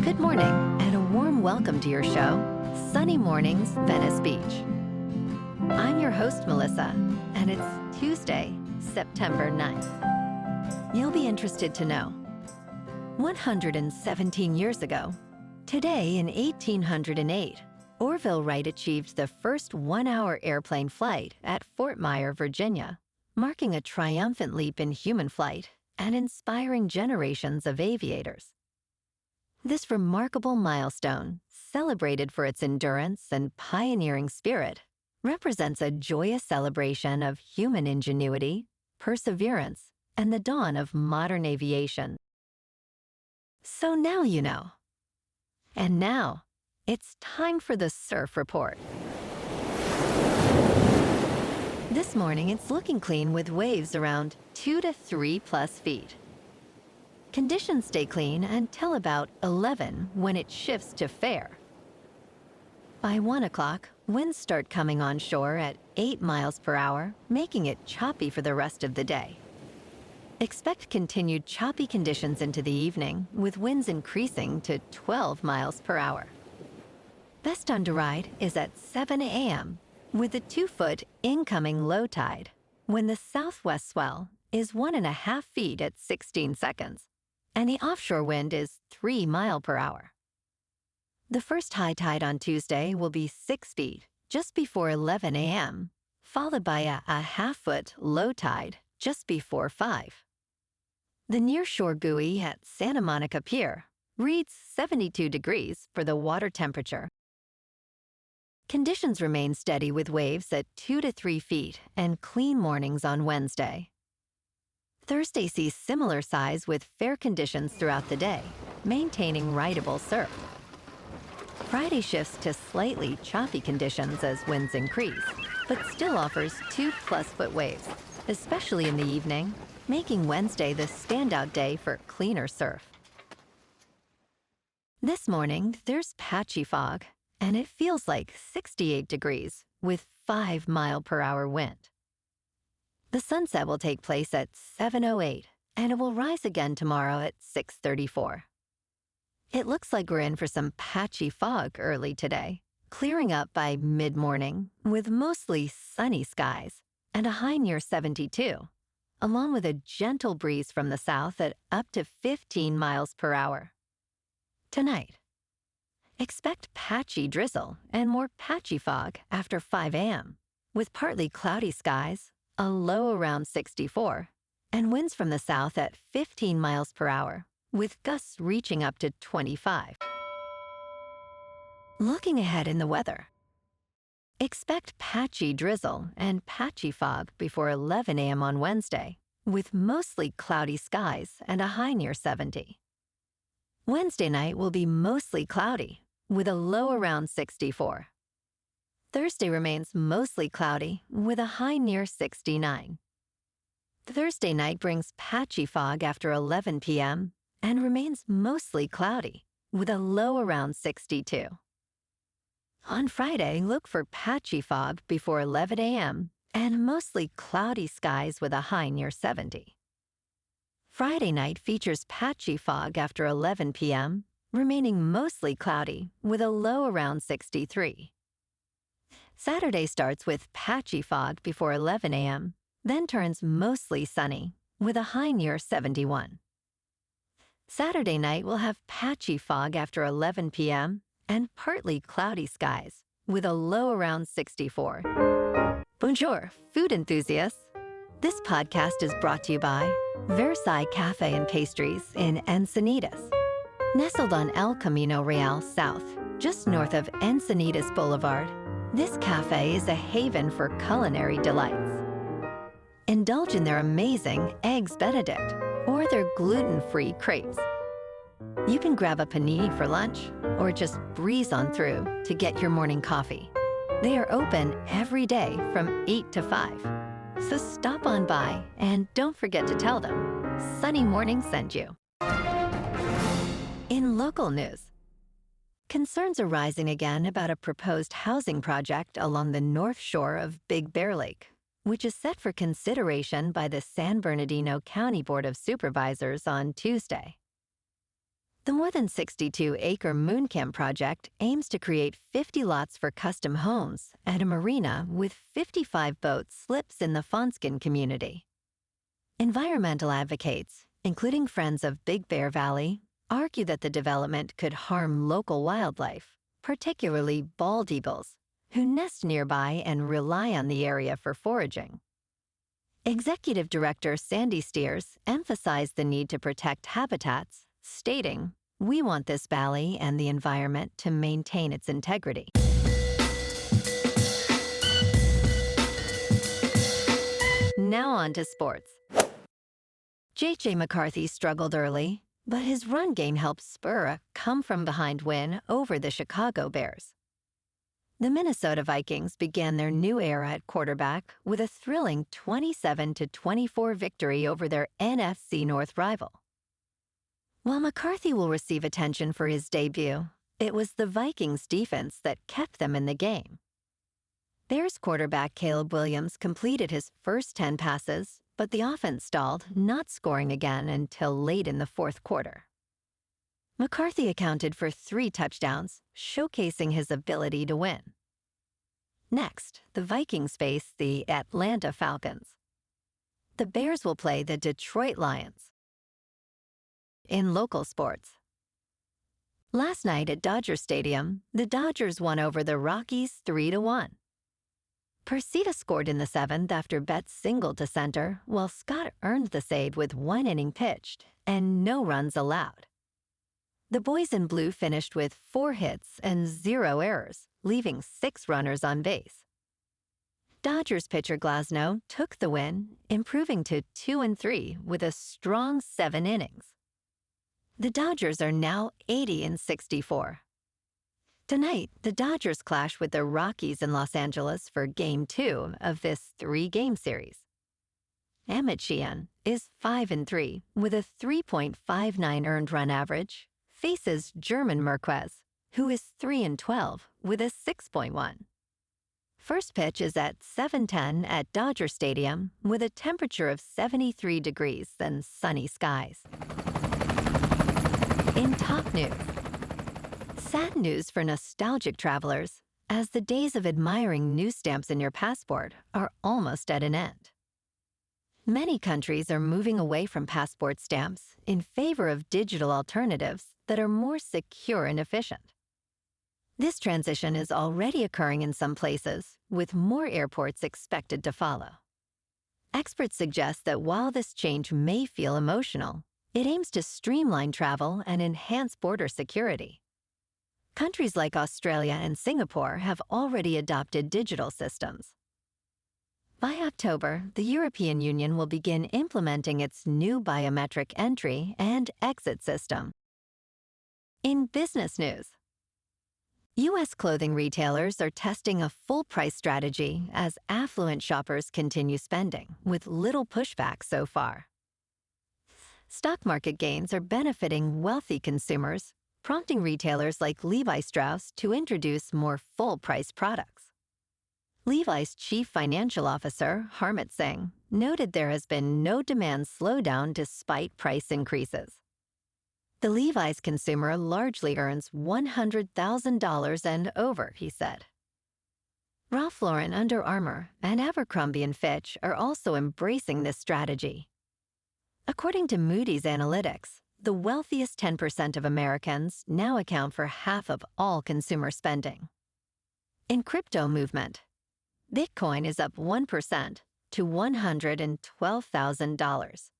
Good morning, and a warm welcome to your show, Sunny Mornings, Venice Beach. I'm your host, Melissa, and it's Tuesday, September 9th. You'll be interested to know, 117 years ago, today in 1808, Orville Wright achieved the first one-hour airplane flight at Fort Myer, Virginia, marking a triumphant leap in human flight and inspiring generations of aviators. This remarkable milestone, celebrated for its endurance and pioneering spirit, represents a joyous celebration of human ingenuity, perseverance, and the dawn of modern aviation. So now you know. And now, it's time for the Surf Report. This morning, it's looking clean with waves around 2 to 3+ feet. Conditions stay clean until about 11 when it shifts to fair. By 1 o'clock, winds start coming onshore at 8 miles per hour, making it choppy for the rest of the day. Expect continued choppy conditions into the evening, with winds increasing to 12 miles per hour. Best time to ride is at 7 a.m. with a 2-foot incoming low tide, when the southwest swell is 1.5 feet at 16 seconds, and the offshore wind is 3 miles per hour. The first high tide on Tuesday will be 6 feet just before 11 a.m., followed by a 1/2-foot low tide just before 5. The nearshore buoy at Santa Monica Pier reads 72 degrees for the water temperature. Conditions remain steady with waves at 2 to 3 feet and clean mornings on Wednesday. Thursday sees similar size with fair conditions throughout the day, maintaining rideable surf. Friday shifts to slightly choppy conditions as winds increase, but still offers 2+ foot waves, especially in the evening, making Wednesday the standout day for cleaner surf. This morning, there's patchy fog, and it feels like 68 degrees with 5 mile per hour wind. The sunset will take place at 7:08, and it will rise again tomorrow at 6:34. It looks like we're in for some patchy fog early today, clearing up by mid-morning with mostly sunny skies and a high near 72, along with a gentle breeze from the south at up to 15 miles per hour. Tonight, expect patchy drizzle and more patchy fog after 5 a.m., with partly cloudy skies, a low around 64, and winds from the south at 15 miles per hour, with gusts reaching up to 25. Looking ahead in the weather, expect patchy drizzle and patchy fog before 11 a.m. on Wednesday, with mostly cloudy skies and a high near 70. Wednesday night will be mostly cloudy, with a low around 64. Thursday remains mostly cloudy, with a high near 69. Thursday night brings patchy fog after 11 p.m. and remains mostly cloudy, with a low around 62. On Friday, look for patchy fog before 11 a.m. and mostly cloudy skies with a high near 70. Friday night features patchy fog after 11 p.m., remaining mostly cloudy, with a low around 63. Saturday starts with patchy fog before 11 a.m., then turns mostly sunny, with a high near 71. Saturday night will have patchy fog after 11 p.m. and partly cloudy skies, with a low around 64. Bonjour, food enthusiasts. This podcast is brought to you by Versailles Cafe and Pastries in Encinitas. Nestled on El Camino Real South, just north of Encinitas Boulevard, this cafe is a haven for culinary delights. Indulge in their amazing Eggs Benedict or their gluten-free crepes. You can grab a panini for lunch or just breeze on through to get your morning coffee. They are open every day from 8 to 5. So stop on by and don't forget to tell them Sunny Morning sent you. In local news, concerns are rising again about a proposed housing project along the north shore of Big Bear Lake, which is set for consideration by the San Bernardino County Board of Supervisors on Tuesday. The more than 62-acre Moon Camp project aims to create 50 lots for custom homes at a marina with 55 boat slips in the Fonskin community. Environmental advocates, including Friends of Big Bear Valley, argue that the development could harm local wildlife, particularly bald eagles, who nest nearby and rely on the area for foraging. Executive Director Sandy Steers emphasized the need to protect habitats, stating, "We want this valley and the environment to maintain its integrity." Now on to sports. J.J. McCarthy struggled early, but his run game helped spur a come-from-behind win over the Chicago Bears. The Minnesota Vikings began their new era at quarterback with a thrilling 27-24 victory over their NFC North rival. While McCarthy will receive attention for his debut, it was the Vikings' defense that kept them in the game. Bears quarterback Caleb Williams completed his first 10 passes, but the offense stalled, not scoring again until late in the fourth quarter. McCarthy accounted for 3 touchdowns, showcasing his ability to win. Next, the Vikings face the Atlanta Falcons. The Bears will play the Detroit Lions. In local sports, last night at Dodger Stadium, the Dodgers won over the Rockies 3-1. Persida scored in the 7th after Betts singled to center, while Scott earned the save with 1 inning pitched and no runs allowed. The boys in blue finished with 4 hits and 0 errors, leaving 6 runners on base. Dodgers pitcher Glasnow took the win, improving to 2-3 with a strong 7 innings. The Dodgers are now 80-64. Tonight, the Dodgers clash with the Rockies in Los Angeles for Game 2 of this 3-game series. Emmet Sheehan is 5-3 with a 3.59 earned run average, faces Germán Márquez, who is 3-12 with a 6.1. First pitch is at 7:10 at Dodger Stadium with a temperature of 73 degrees and sunny skies. In top news, sad news for nostalgic travelers, as the days of admiring new stamps in your passport are almost at an end. Many countries are moving away from passport stamps in favor of digital alternatives that are more secure and efficient. This transition is already occurring in some places, with more airports expected to follow. Experts suggest that while this change may feel emotional, it aims to streamline travel and enhance border security. Countries like Australia and Singapore have already adopted digital systems. By October, the European Union will begin implementing its new biometric entry and exit system. In business news, U.S. clothing retailers are testing a full-price strategy as affluent shoppers continue spending, with little pushback so far. Stock market gains are benefiting wealthy consumers, prompting retailers like Levi Strauss to introduce more full-price products. Levi's chief financial officer, Harmit Singh, noted there has been no demand slowdown despite price increases. The Levi's consumer largely earns $100,000 and over, he said. Ralph Lauren, Under Armour, and Abercrombie & Fitch are also embracing this strategy. According to Moody's analytics, the wealthiest 10% of Americans now account for half of all consumer spending. In crypto movement, Bitcoin is up 1% to $112,000.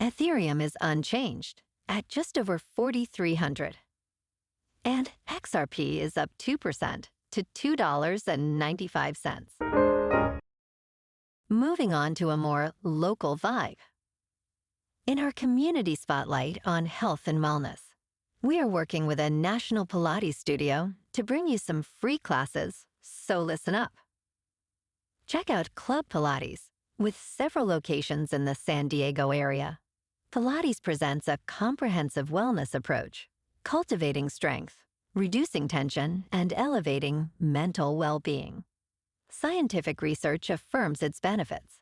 Ethereum is unchanged at just over 4,300. And XRP is up 2% to $2.95. Moving on to a more local vibe. In our community spotlight on health and wellness, we are working with a national Pilates studio to bring you some free classes, so listen up. Check out Club Pilates, with several locations in the San Diego area. Pilates presents a comprehensive wellness approach, cultivating strength, reducing tension, and elevating mental well-being. Scientific research affirms its benefits.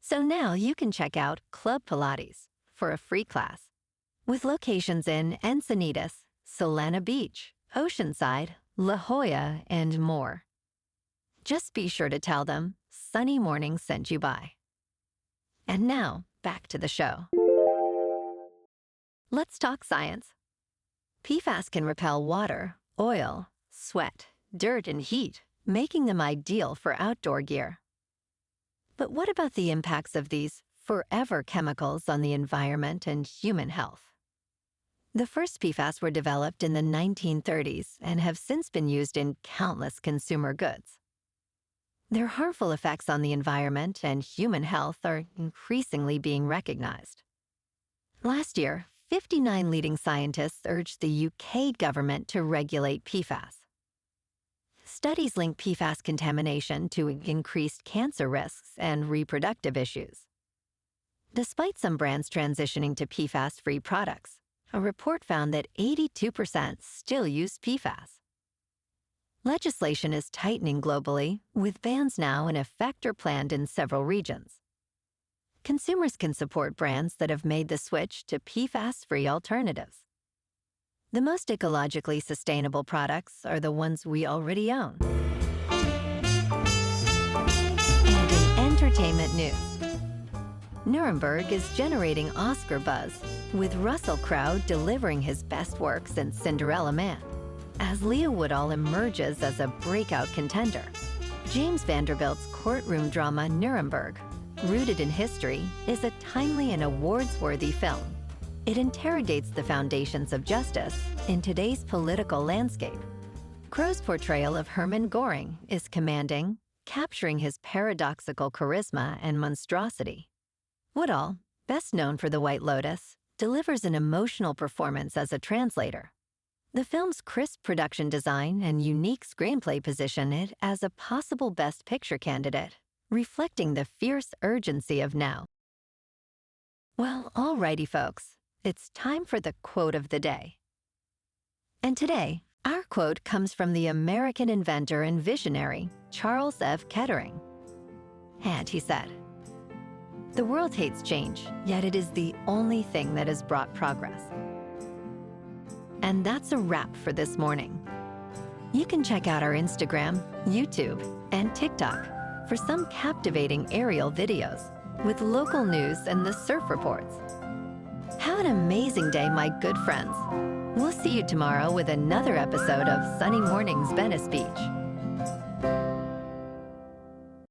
So now you can check out Club Pilates for a free class with locations in Encinitas, Solana Beach, Oceanside, La Jolla, and more. Just be sure to tell them Sunny Morning sent you by. And now, back to the show. Let's talk science. PFAS can repel water, oil, sweat, dirt, and heat, making them ideal for outdoor gear. But what about the impacts of these forever chemicals on the environment and human health? The first PFAS were developed in the 1930s and have since been used in countless consumer goods. Their harmful effects on the environment and human health are increasingly being recognized. Last year, 59 leading scientists urged the UK government to regulate PFAS. Studies link PFAS contamination to increased cancer risks and reproductive issues. Despite some brands transitioning to PFAS-free products, a report found that 82% still use PFAS. Legislation is tightening globally, with bans now in effect or planned in several regions. Consumers can support brands that have made the switch to PFAS-free alternatives. The most ecologically sustainable products are the ones we already own. And in entertainment news, Nuremberg is generating Oscar buzz, with Russell Crowe delivering his best work since Cinderella Man, as Leah Woodall emerges as a breakout contender. James Vanderbilt's courtroom drama Nuremberg, rooted in history, is a timely and awards-worthy film. It interrogates the foundations of justice in today's political landscape. Crowe's portrayal of Hermann Göring is commanding, capturing his paradoxical charisma and monstrosity. Woodall, best known for The White Lotus, delivers an emotional performance as a translator. The film's crisp production design and unique screenplay position it as a possible Best Picture candidate, reflecting the fierce urgency of now. Well, alrighty folks, it's time for the quote of the day. And today, our quote comes from the American inventor and visionary, Charles F. Kettering. And he said, "The world hates change, yet it is the only thing that has brought progress." And that's a wrap for this morning. You can check out our Instagram, YouTube, and TikTok for some captivating aerial videos with local news and the surf reports. Have an amazing day, my good friends. We'll see you tomorrow with another episode of Sunny Mornings Venice Beach.